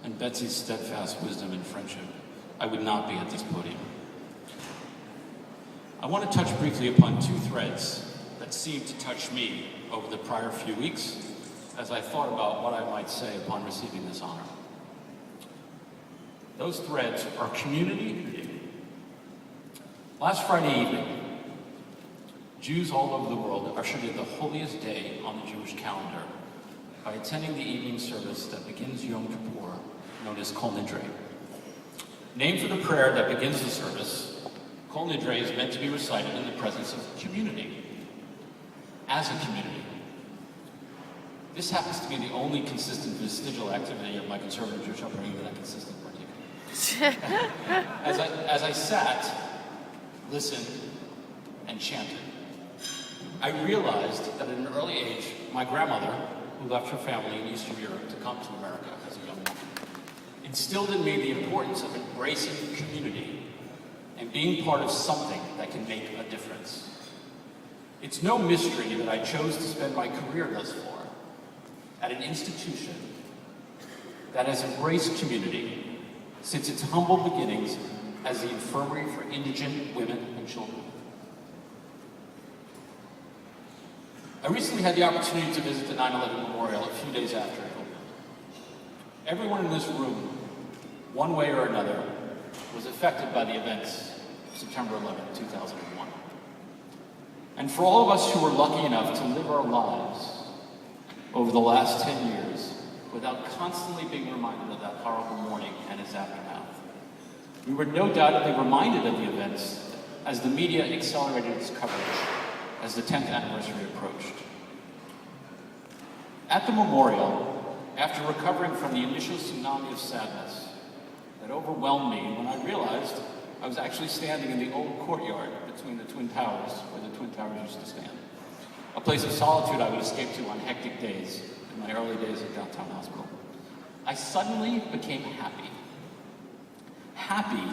and Betsy's steadfast wisdom and friendship, I would not be at this podium. I want to touch briefly upon two threads that seemed to touch me over the prior few weeks as I thought about what I might say upon receiving this honor. Those threads are community. Last Friday evening, Jews all over the world ushered in the holiest day on the Jewish calendar by attending the evening service that begins Yom Kippur, known as Kol Nidre. Named for the prayer that begins the service, Kol Nidre is meant to be recited in the presence of community, as a community. This happens to be the only consistent vestigial activity of my conservative Jewish upbringing that I consistently partake in. As I sat, listened, and chanted, I realized that at an early age, my grandmother, who left her family in Eastern Europe to come to America as a young woman, instilled in me the importance of embracing community and being part of something that can make a difference. It's no mystery that I chose to spend my career thus far at an institution that has embraced community since its humble beginnings as the Infirmary for Indigent Women and Children. I recently had the opportunity to visit the 9/11 Memorial a few days after it opened. Everyone in this room, one way or another, was affected by the events of September 11, 2001. And for all of us who were lucky enough to live our lives over the last 10 years without constantly being reminded of that horrible morning and its aftermath, we were no doubtedly reminded of the events as the media accelerated its coverage as the 10th anniversary approached. At the memorial, after recovering from the initial tsunami of sadness that overwhelmed me when I realized I was actually standing in the old courtyard between the Twin Towers, where the Twin Towers used to stand, a place of solitude I would escape to on hectic days in my early days at downtown hospital, I suddenly became happy. Happy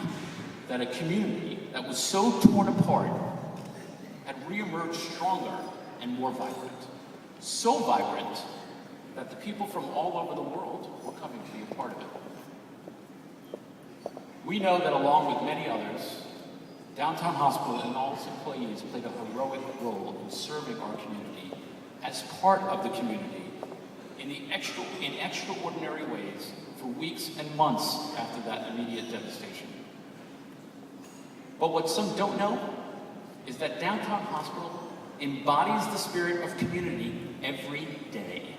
that a community that was so torn apart had reemerged stronger and more vibrant. So vibrant that the people from all over the world were coming to be a part of it. We know that along with many others, Downtown Hospital and all its employees played a heroic role in serving our community as part of the community in extraordinary ways for weeks and months after that immediate devastation. But what some don't know is that Downtown Hospital embodies the spirit of community every day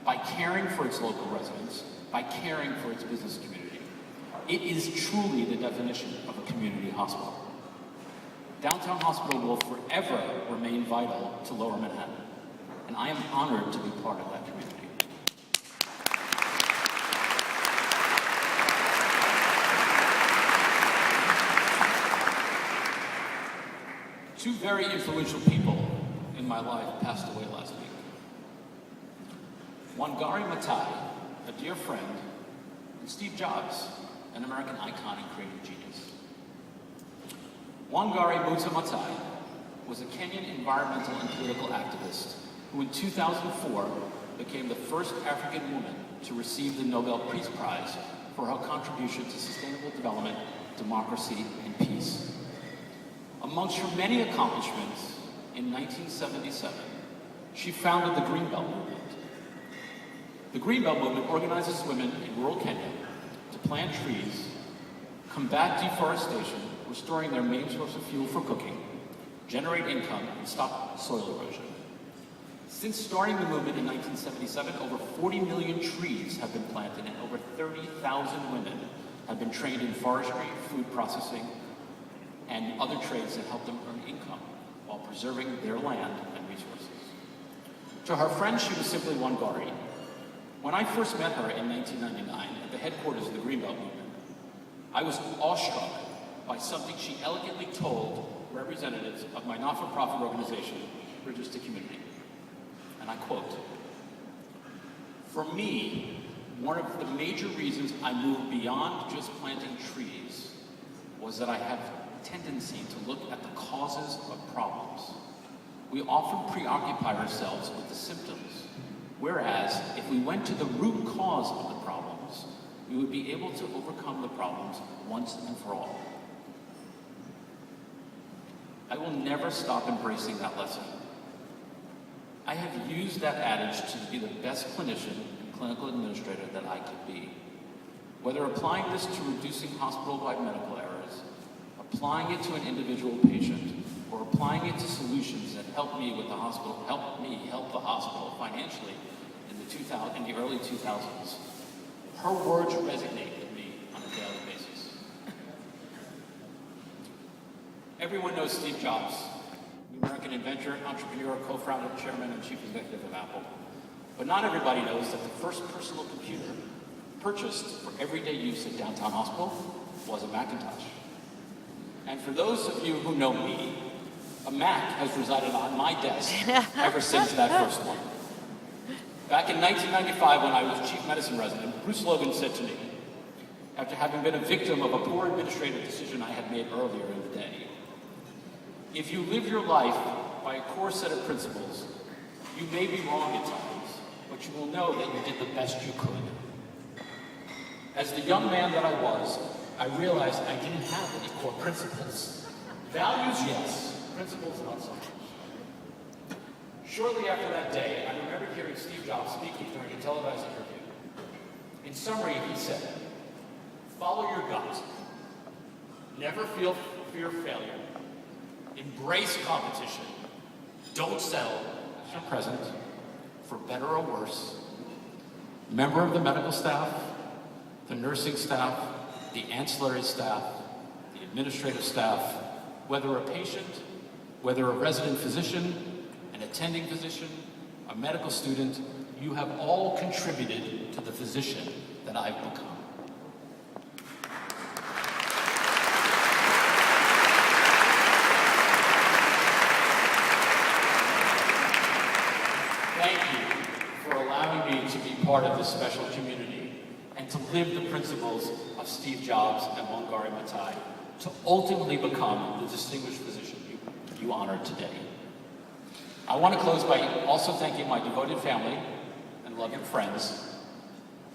by caring for its local residents, by caring for its business community. It is truly the definition of a community hospital. Downtown Hospital will forever remain vital to Lower Manhattan, and I am honored to be part of that community. Two very influential people in my life passed away last week. Wangari Maathai, a dear friend, and Steve Jobs, an American icon and creative genius. Wangari Maathai was a Kenyan environmental and political activist who in 2004 became the first African woman to receive the Nobel Peace Prize for her contribution to sustainable development, democracy, and peace. Amongst her many accomplishments, in 1977, she founded the Greenbelt Movement. The Greenbelt Movement organizes women in rural Kenya to plant trees, combat deforestation, restoring their main source of fuel for cooking, generate income, and stop soil erosion. Since starting the movement in 1977, over 40 million trees have been planted and over 30,000 women have been trained in forestry, food processing, and other trades that help them earn income while preserving their land and resources. To her friends, she was simply Wangari. When I first met her in 1999 at the headquarters of the Greenbelt Movement, I was awestruck by something she elegantly told representatives of my not-for-profit organization, Bridges to Community. And I quote, "For me, one of the major reasons I moved beyond just planting trees was that I have a tendency to look at the causes of problems. We often preoccupy ourselves with the symptoms, whereas if we went to the root cause of the problems, we would be able to overcome the problems once and for all. I will never stop embracing that lesson. I have used that adage to be the best clinician and clinical administrator that I could be. Whether applying this to reducing hospital-wide medical errors, applying it to an individual patient, or applying it to solutions that help me with the hospital, help the hospital financially in the early 2000s, her words resonate with me on a daily basis. Everyone knows Steve Jobs, the American inventor, entrepreneur, co-founder, chairman, and chief executive of Apple. But not everybody knows that the first personal computer purchased for everyday use at Downtown Hospital was a Macintosh. And for those of you who know me, a Mac has resided on my desk ever since that first one. Back in 1995, when I was chief medicine resident, Bruce Logan said to me, after having been a victim of a poor administrative decision I had made earlier in the day, if you live your life by a core set of principles, you may be wrong at times, but you will know that you did the best you could. As the young man that I was, I realized I didn't have any core principles. Values, yes. Principles, not so much. Shortly after that day, I remember hearing Steve Jobs speaking during a televised interview. In summary, he said, follow your gut. Never fear failure. Embrace competition. Don't settle as your present, for better or worse. Member of the medical staff, the nursing staff, the ancillary staff, the administrative staff, whether a patient, whether a resident physician, an attending physician, a medical student, you have all contributed to the physician that I've become. Thank you for allowing me to be part of this special community and to live the principles of Steve Jobs and Wangari Maathai to ultimately become the distinguished physician you honored today. I want to close by also thanking my devoted family and loving friends,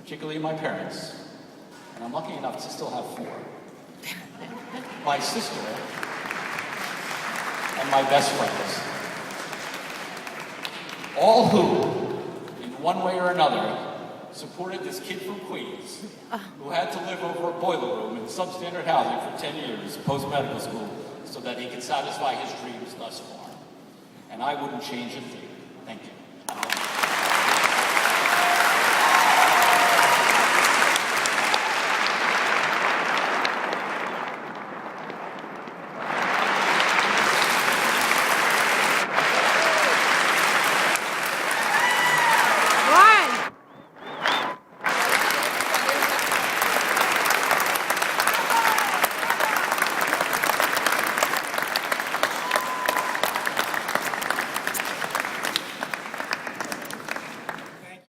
particularly my parents, and I'm lucky enough to still have 4. My sister and my best friends. All who, in one way or another, supported this kid from Queens who had to live over a boiler room in substandard housing for 10 years post-medical school so that he could satisfy his dreams thus far. And I wouldn't change a thing. Thank you.